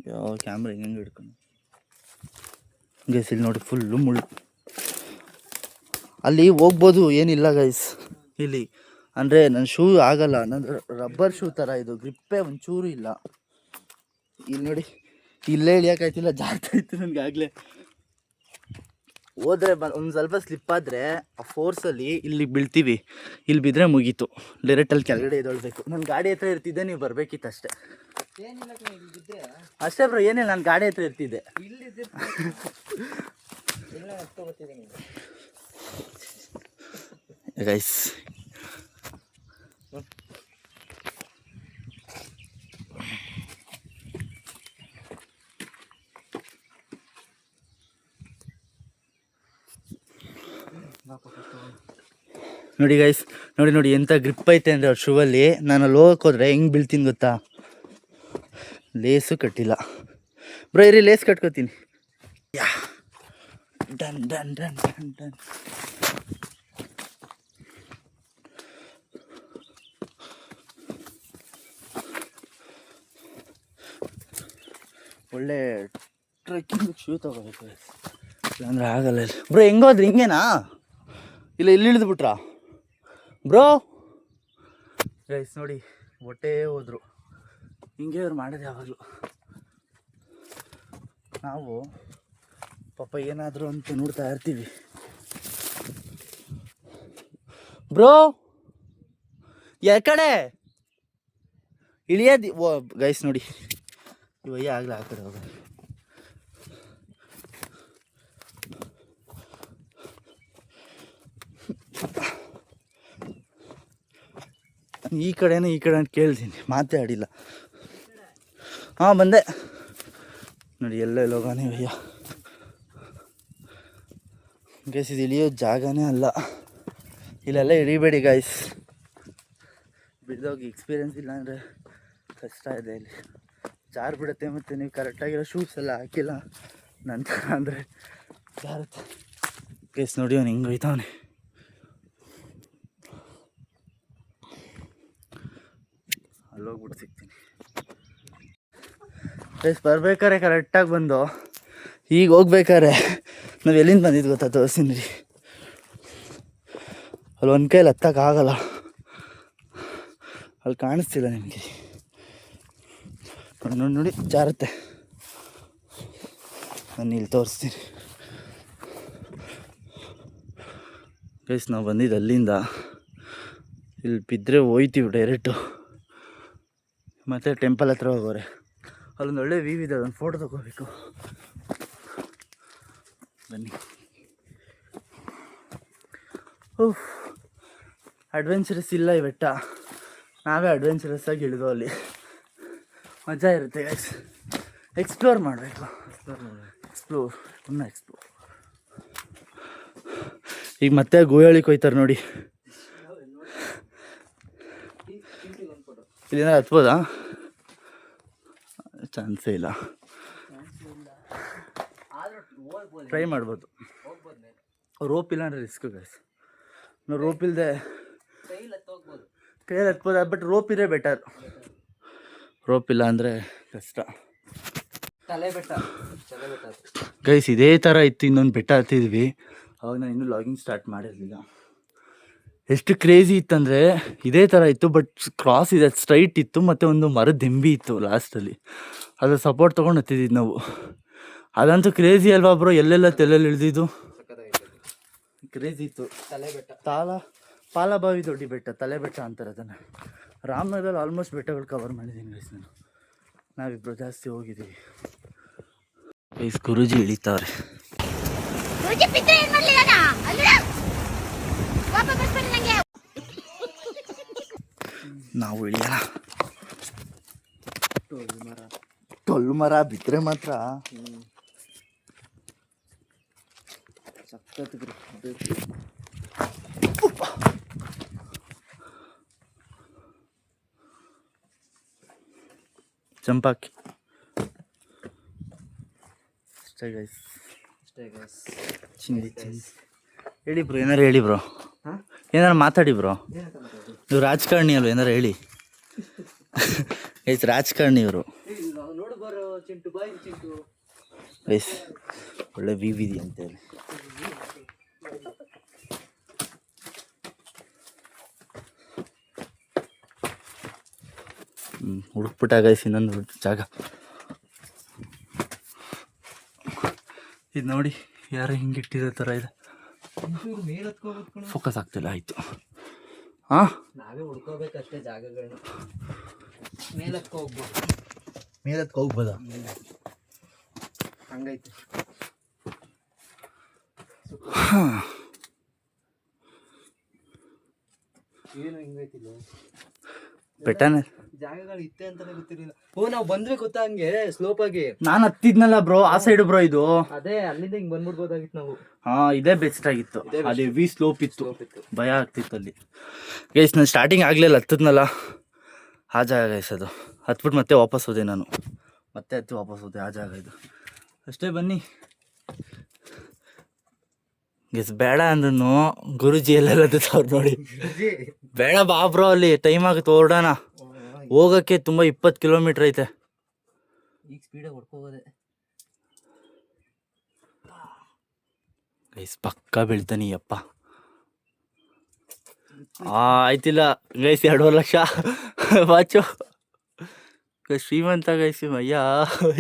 ಯಾವ ಕ್ಯಾಮ್ರಾ ಹೆಂಗೆ ಹಿಡ್ಕೊಂಡು. ಗೈಸ್ ಇಲ್ಲಿ ನೋಡಿ ಫುಲ್ಲು ಮುಳ್ಳು. ಅಲ್ಲಿ ಹೋಗ್ಬೋದು, ಏನಿಲ್ಲ ಗೈಸ್. ಇಲ್ಲಿ ಅಂದರೆ ನನ್ನ ಶೂ ಆಗಲ್ಲ, ನನ್ನ ರಬ್ಬರ್ ಶೂ ಥರ ಇದು. ಗ್ರಿಪ್ಪೇ ಒಂಚೂರು ಇಲ್ಲ. ಇಲ್ಲಿ ನೋಡಿ, ಇಲ್ಲೇ ಇಳಿಯೋಕ್ಕಾಯ್ತಿಲ್ಲ, ಜಾರ್ತಾಯಿತ್ತು ನನಗಾಗಲೇ. ಹೋದ್ರೆ ಒಂದು ಸ್ವಲ್ಪ ಸ್ಲಿಪ್ ಆದರೆ ಆ ಫೋರ್ಸಲ್ಲಿ ಇಲ್ಲಿ ಬೀಳ್ತೀವಿ. ಇಲ್ಲಿ ಬಿದ್ದರೆ ಮುಗೀತು. ಡೈರೆಕ್ಟಲ್ಲಿ ಕೆಳಗಡೆ ಎದೊಳ್ಬೇಕು. ನನ್ನ ಗಾಡಿ ಹತ್ರ ಇರ್ತಿದ್ದೆ, ನೀವು ಬರಬೇಕಿತ್ತು ಅಷ್ಟೇ. ಅಷ್ಟೇ ಬ್ರೋ, ಏನಿಲ್ಲ, ನಾನು ಗಾಡಿ ಹತ್ರ ಇರ್ತಿದ್ದೆ. ಗೈಸ್ ನೋಡಿ ಗೈಸ್, ನೋಡಿ ಎಂಥ ಗ್ರಿಪ್ ಐತೆ ಅಂದರೆ ಅವ್ರ ಶೂವಲ್ಲಿ. ನಾನು ಅಲ್ಲಿ ಹೋಗಕ್ಕೆ ಹೋದರೆ ಹೆಂಗೆ ಬೀಳ್ತೀನಿ ಗೊತ್ತಾ? ಲೇಸು ಕಟ್ಟಿಲ್ಲ ಬ್ರೋ. ಇರಿ ಲೇಸ್ ಕಟ್ಕೋತೀನಿ. Yeah done done done done done. ಒಳ್ಳೆ ಟ್ರೆಕ್ಕಿಂಗ್ ಶೂ ತಗೋಬೇಕು, ಇಲ್ಲಾಂದ್ರೆ ಆಗಲ್ಲ. ಬ್ರೋ ಹೆಂಗೋದ್ರಿ? ಹಿಂಗೇನಾ? ಇಲ್ಲ ಇಲ್ಲಿ ಇಳಿದ್ಬಿಟ್ರಾ ಬ್ರೋ? ಗೈಸ್ ನೋಡಿ, ಹೊಟ್ಟೆ ಹೋದ್ರು. ಹಿಂಗೆ ಅವ್ರು ಮಾಡೋದು ಯಾವಾಗಲೂ. ನಾವು ಪಾಪ ಏನಾದರೂ ಅಂತ ನೋಡ್ತಾ ಇರ್ತೀವಿ. ಬ್ರೋ ಕಡೆ ಇಳಿಯೋದು. ಓ ಗೈಸ್ ನೋಡಿ, ಇವಯ್ಯ ಆಗಲೇ ಆ ಕಡೆ ಹೋಗ. ಈ ಕಡೆ ಅಂತ ಕೇಳ್ತೀನಿ, ಮಾತೇ ಆಡಿಲ್ಲ. ಹಾಂ ಬಂದೆ ನೋಡಿ, ಎಲ್ಲೆಲ್ಲಿ ಹೋಗೋಣ ಇವಯ್ಯ. ಗೈಸ್ ಇದು ಇಳಿಯೋ ಜಾಗನೇ ಅಲ್ಲ, ಇಲ್ಲೆಲ್ಲ ಇಳಿಬೇಡಿ ಗೈಸ್. ಬಿದ್ದೋಗಿ ಎಕ್ಸ್ಪೀರಿಯನ್ಸ್ ಇಲ್ಲ ಅಂದರೆ ಕಷ್ಟ ಇದೆ. ಇಲ್ಲಿ ಜಾರು ಬಿಡುತ್ತೆ, ಮತ್ತು ನೀವು ಕರೆಕ್ಟಾಗಿರೋ ಶೂಸ್ ಎಲ್ಲ ಹಾಕಿಲ್ಲ ನಂತರ ಅಂದರೆ ಜಾರುತ್ತೆ. ಗೈಸ್ ನೋಡಿ ಅವ್ನು ಹಿಂಗೆ ಹೋಯ್ತವನೆ. ಅಲ್ಲೋಗ್ಬಿಟ್ಟು ಸಿಗ್ತೀನಿ ಗೈಸ್. ಬರ್ಬೇಕಾರೆ ಕರೆಕ್ಟಾಗಿ ಬಂದು ಈಗ ಹೋಗ್ಬೇಕಾರೆ ನಾವು ಎಲ್ಲಿಂದ ಬಂದಿದ್ದು ಗೊತ್ತಾ? ತೋರಿಸ್ತೀನಿ ರೀ. ಅಲ್ಲಿ ಒಂದು ಕೈಲಿ ಹತ್ತಕ್ಕಾಗಲ್ಲ, ಅಲ್ಲಿ ಕಾಣಿಸ್ತಿಲ್ಲ ನಿಮಗೆ. ನೋಡಿ ನೋಡಿ ಜಾರುತ್ತೆ. ನಾನು ಇಲ್ಲಿ ತೋರಿಸ್ತೀನಿ ಗೈಸ್. ನಾವು ಬಂದಿದ್ದು ಅಲ್ಲಿಂದ, ಇಲ್ಲಿ ಬಿದ್ದರೆ ಹೋಯ್ತೀವಿ ಡೈರೆಕ್ಟು. ಮತ್ತು ಟೆಂಪಲ್ ಹತ್ರ ಹೋಗೋರೆ, ಅಲ್ಲೊಂದು ಒಳ್ಳೆ ವ್ಯೂ ಇದೆ, ಒಂದು ಫೋಟೋ ತಗೋಬೇಕು. ಬನ್ನಿ. ಓಹ್ ಅಡ್ವೆಂಚರಸ್ ಇಲ್ಲ ಈ ಬೆಟ್ಟ, ನಾವೇ ಅಡ್ವೆಂಚರಸ್ ಆಗಿ ಇಳಿದೋ. ಅಲ್ಲಿ ಮಜಾ ಇರುತ್ತೆ ಗೈಸ್. ಎಕ್ಸ್ಪ್ಲೋರ್ ಮಾಡಬೇಕು, ಎಕ್ಸ್ಪ್ಲೋರ್. ಈಗ ಮತ್ತೆ ಗೋಯಾಳಿಗೆ ಹೋಯ್ತಾರೆ ನೋಡಿ. ಇಲ್ಲೇನ ಹತ್ಬೋದಾ? ಚಾನ್ಸೇ ಇಲ್ಲ. ಟ್ರೈ ಮಾಡ್ಬೋದು. ರೋಪ್ ಇಲ್ಲ ಅಂದರೆ ರಿಸ್ಕ್ ಗೈಸ್. ನಾವು ರೋಪ್ ಇಲ್ಲದೆ ಕೈಯಲ್ಲಿ ಹತ್ಬೋದು, ಬಟ್ ರೋಪ್ ಇರೇ ಬೆಟರ್. ರೋಪ್ ಇಲ್ಲ ಅಂದರೆ ಕಷ್ಟ. ಗೈಸ್ ಇದೇ ಥರ ಇತ್ತು, ಇನ್ನೊಂದು ಬೆಟ್ಟ ಹತ್ತಿದ್ವಿ. ಅವಾಗ ನಾನು ಇನ್ನೂ ಲಾಗಿಂಗ್ ಸ್ಟಾರ್ಟ್ ಮಾಡಿರಲಿಲ್ಲ. ಎಷ್ಟು ಕ್ರೇಜಿ ಇತ್ತಂದರೆ ಇದೇ ಥರ ಇತ್ತು, ಬಟ್ ಕ್ರಾಸ್ ಇದೆ, ಸ್ಟ್ರೈಟ್ ಇತ್ತು, ಮತ್ತು ಒಂದು ಮರದ ದಿಂಬಿ ಇತ್ತು ಲಾಸ್ಟಲ್ಲಿ. ಅದ್ರ ಸಪೋರ್ಟ್ ತೊಗೊಂಡು ಹತ್ತಿದ್ದು ನಾವು. ಅದಂತೂ ಕ್ರೇಜಿ ಅಲ್ವಾ ಬ್ರೋ? ಎಲ್ಲೆಲ್ಲಿ ಇಳಿದಿದ್ದು ಕ್ರೇಜಿ ಇತ್ತು. ಪಾಲಬಾವಿ ದೊಡ್ಡ ಬೆಟ್ಟ, ತಲೆ ಬೆಟ್ಟ ಅಂತಾರೆ ಅದನ್ನು. ರಾಮನಗರದಲ್ಲಿ ಆಲ್ಮೋಸ್ಟ್ ಬೆಟ್ಟಗಳು ಕವರ್ ಮಾಡಿದ್ದೀನಿ ಗೈಸ್ ನಾನು. ನಾವಿಬ್ಬರು ಜಾಸ್ತಿ ಹೋಗಿದ್ದೀವಿ ಗೈಸ್. ಗುರೂಜಿ ಇಳಿತಾವ್ರೆ. ನಾವು ಇಳಿಯೋಣ. ಟೊಳ್ಳು ಮರ ಬಿದ್ದರೆ ಮಾತ್ರ ಸಖತ್ ಚಂಪಾಕಿ. ಅಷ್ಟೇ ಗೈಸ್. ಚಿಂದಿ ಹೇಳಿ ಬ್ರೋ, ಏನಾರು ಹೇಳಿ ಬ್ರೋ, ಏನಾರು ಮಾತಾಡಿ ಬ್ರೋ. ನೀವು ರಾಜಕಾರಣಿ ಅಲ್ವ, ಏನಾರು ಹೇಳಿ ಗೈಸ್. ರಾಜಕಾರಣಿ ಇವರು ಗೈಸ್. ಒಳ್ಳೆ ವ್ಯೂ ಇದೆ ಅಂತೇಳಿ. ಹುಡುಕ್ಬಿಟ್ಟ ಗೈಸ್ ಇನ್ನೊಂದು ಜಾಗ. ಇದು ನೋಡಿ, ಯಾರು ಹಿಂಗೆ ಇಟ್ಟಿರೋ ಥರ ಇದೆ. ಫೋಕಸ್ ಆಗ್ತಿಲ್ಲ. ಆಯಿತು, ಹಾಂ ನಾವೇ ಹುಡ್ಕೋಬೇಕಷ್ಟೇ ಜಾಗಗಳನ್ನ. ಮೇಲಕ್ಕೆ ಹೋಗ್ಬೋದಾ? ಹಂಗೈತೆ. ಏನು ಹಿಂಗೈತಿಲ್ಲ ಬೆಟ್ಟನೇ. ಜಾಗಗಳು ಇತ್ತೆ ಅಂತಾನೆ ಗೊತ್ತಿರಲಿಲ್ಲ. ಓ ನಾವು ಬಂದ್ವಿ ಗೊತ್ತಾ ಹಂಗೆ ಸ್ಲೋಪ್ ಆಗಿ. ನಾನು ಹತ್ತಿದ್ನಲ್ಲ ಬ್ರೋ, ಆ ಸೈಡ್ ಬ್ರೋ ಇದು. ಅದೇ ಅಲ್ಲಿಂದ ಹಿಂಗ್ ಬಂದ್ಬಿಡ್ಬೋದಾಗಿತ್ತು ನಾವು. ಇದೇ ಬೆಸ್ಟ್ ಆಗಿತ್ತು. ಅದು ಹೆವಿ ಸ್ಲೋಪ್ ಇತ್ತು, ಭಯ ಆಗ್ತಿತ್ತು ಅಲ್ಲಿ ಗೈಸ್. ನಾನು ಸ್ಟಾರ್ಟಿಂಗ್ ಆಗಲಿಲ್ಲ, ಹತ್ತದ್ನಲ್ಲ ಆ ಜಾಗ ಗೈಸ್. ಅದು ಹತ್ಬಿಟ್ಟು ಮತ್ತೆ ವಾಪಸ್ ಹೋದೆ ನಾನು, ಮತ್ತೆ ಹತ್ತಿ ವಾಪಸ್ ಹೋದೆ ಆ ಜಾಗ ಇದು. ಅಷ್ಟೇ. ಬನ್ನಿ ಗೆಸ್ ಬೇಡ ಅಂದನು ಗುರುಜಿ ಎಲ್ಲೆಲ್ಲ ಅವ್ರು ನೋಡಿ. ಬೇಡ ಬಾ ಬ್ರೋ, ಅಲ್ಲಿ ಟೈಮ್ ಆಗುತ್ತೆ ಹೊರಡೋಣ. ಹೋಗಕ್ಕೆ ತುಂಬ 20 ಕಿಲೋಮೀಟ್ರ್ ಐತೆ. ಈಗ ಸ್ಪೀಡಾಗಿ ಹೊಡ್ಕೋಬೋದೆ. ಗೈಸ್ ಪಕ್ಕ ಬೀಳ್ತಾನೆ ಅಪ್ಪ. ಆಯ್ತಿಲ್ಲ ಗೈಸ್, 2.5 ಲಕ್ಷ ವಾಚು. ಶ್ರೀಮಂತ ಗೈಸ್ ಅಯ್ಯ,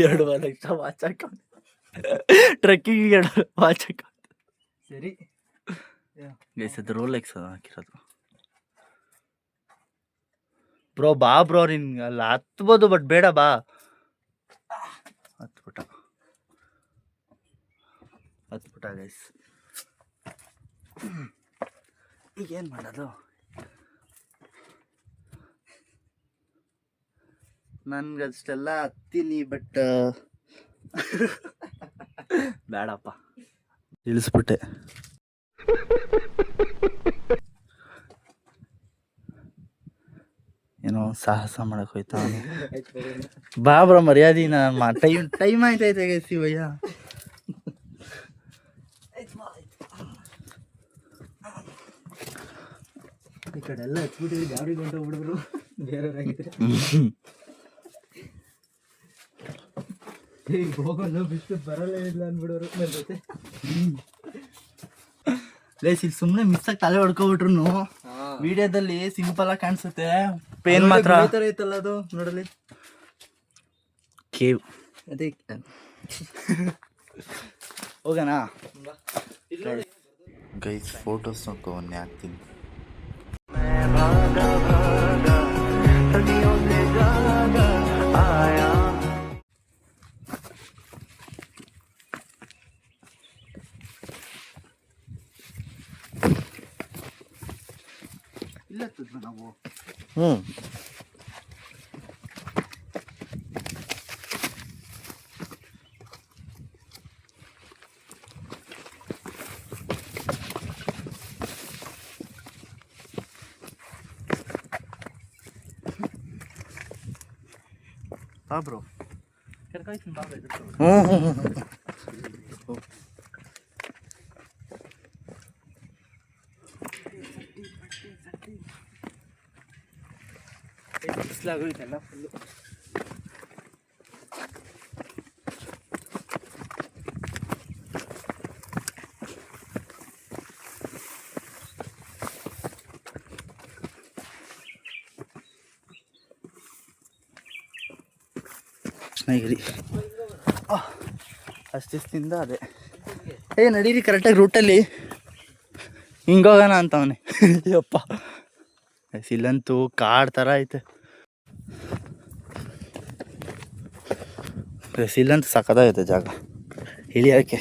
2.5 ಲಕ್ಷ ವಾಚ್ ಹಾಕ. ಟ್ರೆಕ್ಕಿಂಗ್ 2 ವಾಚ್ ಹಾಕ. ಸರಿ ಗೈಸ್ ಅದು ರೋಲೆಕ್ಸ್ ಹಾಕಿರೋದು. ಬ್ರೋ ಬಾ ಬ್ರೋ, ನಿನ್ಗೆ ಅಲ್ಲ ಹತ್ಬೋದು, ಬಟ್ ಬೇಡ ಬಾ. ಹತ್ಬಿಟ್ಟ ಗೈಸ್. ಈಗೇನು ಮಾಡೋದು? ನನ್ಗಷ್ಟೆಲ್ಲ ಹತ್ತೀನಿ, ಬಟ್ ಬೇಡಪ್ಪ, ಇಳಿಸ್ಬಿಟ್ಟೆ. ಏನೋ ಸಾಹಸ ಮಾಡಕ್ ಹೋಯ್ತಾ. ಬಾ ಬ್ರೋ, ಮರ್ಯಾದಿನ ಟೈಮ್ ಆಯ್ತೈತೆ ಗೈಸ್ ಇವಯ್ಯ. ಈ ಕಡೆ ಎಲ್ಲ ಹಚ್ಬಿಟ್ಟಿದ್ರು, ಗಾಡಿ ಹೊಂಟೋಗ್ಬಿಡಿದ್ರು ಬೇರೆಯವ್ರಾಗಿದ್ರೆ. ಈಗ ಹೋಗೋಣ ಬಿಟ್ಟು ಬರಲೇ ಇಲ್ಲ ಅಂದ್ಬಿಡೋರು ನನ್ನ ಜೊತೆ. ಲೈಸ್ ಈಗ ಸುಮ್ಮನೆ ಮಿಸ್ಸಾಗಿ ತಲೆ ಹೊಡ್ಕೊಬಿಟ್ರು ವಿಡಿಯೋದಲ್ಲಿ ಸಿಂಪಲ್ ಆಗಿ ಕಾಣಿಸುತ್ತೆ. ಪೇನ್ ಮಾತ್ರ ಐತಲ್ಲ ಅದು ನೋಡಲಿ. ಕೇವ್ ಅದೇ ಹೋಗೋಣ ಗೈಸ್. ಫೋಟೋಸ್ ನೋಡ್ಕೊಂಡೆ ಹಾಕ್ತೀನಿ. ಇಲ್ಲ ನಾವು ಬಾ ಬ್ರೋ, ಕರ್ಕಾಯ್ತೀನಿ ಬಾ. ಬಿಸಿಲಾಗೋಯ್ತಲ್ಲ ಫುಲ್ಲು. ಕೃಷ್ಣಗಿರಿ ಅಷ್ಟಿಸ್ತಿಂದ ಅದೇ ನಡೀರಿ ಕರೆಕ್ಟಾಗಿ ರೂಟಲ್ಲಿ ಹಿಂಗೋಗೋಣ ಅಂತವನೆ. ಯಪ್ಪ ಇಲ್ಲಂತೂ ಕಾಡ್ ಥರ ಐತೆ. ಇಲ್ಲಂತೂ ಸಖತ್ತಾಗೈತೆ ಜಾಗ ಇಳಿಯೋಕ್ಕೆ.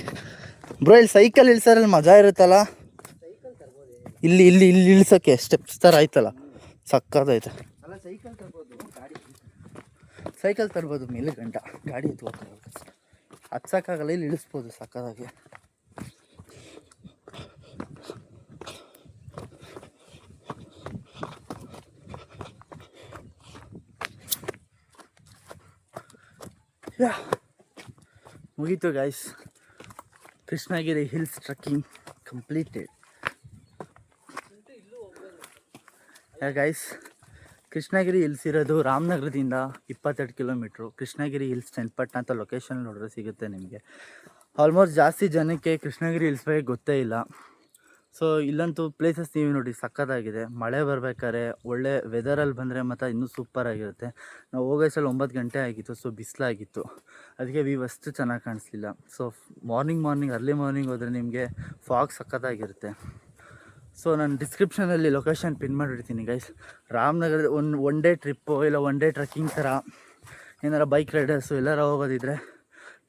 ಬ್ರೋ ಇಲ್ಲಿ ಸೈಕಲ್ ಇಳ್ಸೋದ್ರಲ್ಲಿ ಮಜಾ ಇರುತ್ತಲ್ಲ. ಇಲ್ಲಿ ಇಲ್ಲಿ ಇಲ್ಲಿ ಇಳಿಸೋಕ್ಕೆ ಸ್ಟೆಪ್ಸ್ ಥರ ಆಯ್ತಲ್ಲ, ಸಖತ್ತೈತೆ. ಸೈಕಲ್ ತರ್ಬೋದು ಮೇಲೆ ಗಂಟ, ಗಾಡಿ ಎತ್ಕೋತಾರೆ ಹತ್ಸಕ್ಕಾಗಲ್ಲ, ಇಲ್ಲಿ ಇಳಿಸ್ಬೋದು ಸಕ್ಕದಾಗಿ. ಮುಗೀತು guys, Krishnagiri hills trekking completed. Guys Krishnagiri hills ಇರೋದು ರಾಮನಗರದಿಂದ 22 ಕಿಲೋಮೀಟ್ರು. ಕೃಷ್ಣಗಿರಿ ಹಿಲ್ಸ್ ಚನ್ನಪಟ್ಟಣ ಅಂತ ಲೊಕೇಶನ್ ನೋಡಿದ್ರೆ ಸಿಗುತ್ತೆ ನಿಮಗೆ. ಆಲ್ಮೋಸ್ಟ್ ಜಾಸ್ತಿ ಜನಕ್ಕೆ ಕೃಷ್ಣಗಿರಿ ಹಿಲ್ಸ್ ಬಗ್ಗೆ ಗೊತ್ತೇ ಇಲ್ಲ. ಸೊ ಇಲ್ಲಂತೂ ಪ್ಲೇಸಸ್ ನೀವು ನೋಡಿ ಸಕ್ಕತ್ತಾಗಿದೆ. ಮಳೆ ಬರ್ಬೇಕಾದ್ರೆ ಒಳ್ಳೆ ವೆದರಲ್ಲಿ ಬಂದರೆ ಮತ್ತು ಇನ್ನೂ ಸೂಪರಾಗಿರುತ್ತೆ. ನಾವು ಹೋಗೋಷ್ಟಲ್ಲಿ 9 ಗಂಟೆ ಆಗಿತ್ತು, ಸೊ ಬಿಸಿಲಾಗಿತ್ತು, ಅದಕ್ಕೆ ವ್ಯೂ ಅಷ್ಟು ಚೆನ್ನಾಗಿ ಕಾಣಿಸ್ಲಿಲ್ಲ. ಸೊ ಮಾರ್ನಿಂಗ್ ಅರ್ಲಿ ಮಾರ್ನಿಂಗ್ ಹೋದರೆ ನಿಮಗೆ ಫಾಗ್ ಸಕ್ಕತ್ತಾಗಿರುತ್ತೆ. ಸೊ ನಾನು ಡಿಸ್ಕ್ರಿಪ್ಷನಲ್ಲಿ ಲೊಕೇಶನ್ ಪಿನ್ ಮಾಡಿರ್ತೀನಿ ಗೈಸ್. ರಾಮನಗರದ ಒನ್ ಡೇ ಟ್ರಿಪ್ಪು ಇಲ್ಲ ಒನ್ ಡೇ ಟ್ರೆಕ್ಕಿಂಗ್ ಥರ ಏನಾರ ಬೈಕ್ ರೈಡರ್ಸು ಎಲ್ಲಾರ ಹೋಗೋದಿದ್ರೆ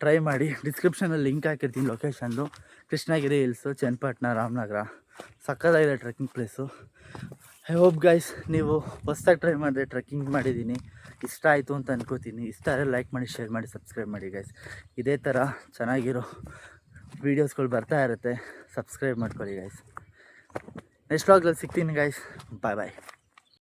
ಟ್ರೈ ಮಾಡಿ. ಡಿಸ್ಕ್ರಿಪ್ಷನಲ್ಲಿ ಲಿಂಕ್ ಹಾಕಿರ್ತೀನಿ ಲೊಕೇಶನ್ದು. ಕೃಷ್ಣಗಿರಿ ಹಿಲ್ಸು, ಚನ್ನಪಟ್ಟಣ, ರಾಮನಗರ ಸಕ್ಕತ್ತಾಗಿದೆ trekking place. I hope guys ನೀವು ಹೊಸ್ದಾಗಿ ಟ್ರೈ ಮಾಡಿದೆ ಟ್ರೆಕ್ಕಿಂಗ್ ಮಾಡಿದ್ದೀನಿ, ಇಷ್ಟ ಆಯಿತು ಅಂತ ಅನ್ಕೋತೀನಿ. ಇಷ್ಟ ಆದರೆ ಲೈಕ್ ಮಾಡಿ, ಶೇರ್ ಮಾಡಿ, ಸಬ್ಸ್ಕ್ರೈಬ್ ಮಾಡಿ ಗೈಸ್. ಇದೇ ಥರ ಚೆನ್ನಾಗಿರೋ ವೀಡಿಯೋಸ್ಗಳು ಬರ್ತಾ ಇರುತ್ತೆ, ಸಬ್ಸ್ಕ್ರೈಬ್ ಮಾಡ್ಕೊಳ್ಳಿ ಗೈಸ್. ನೆಕ್ಸ್ಟ್ ವ್ಲಾಗ್ದಲ್ಲಿ ಸಿಗ್ತೀನಿ ಗೈಸ್. ಬಾಯ್ ಬಾಯ್.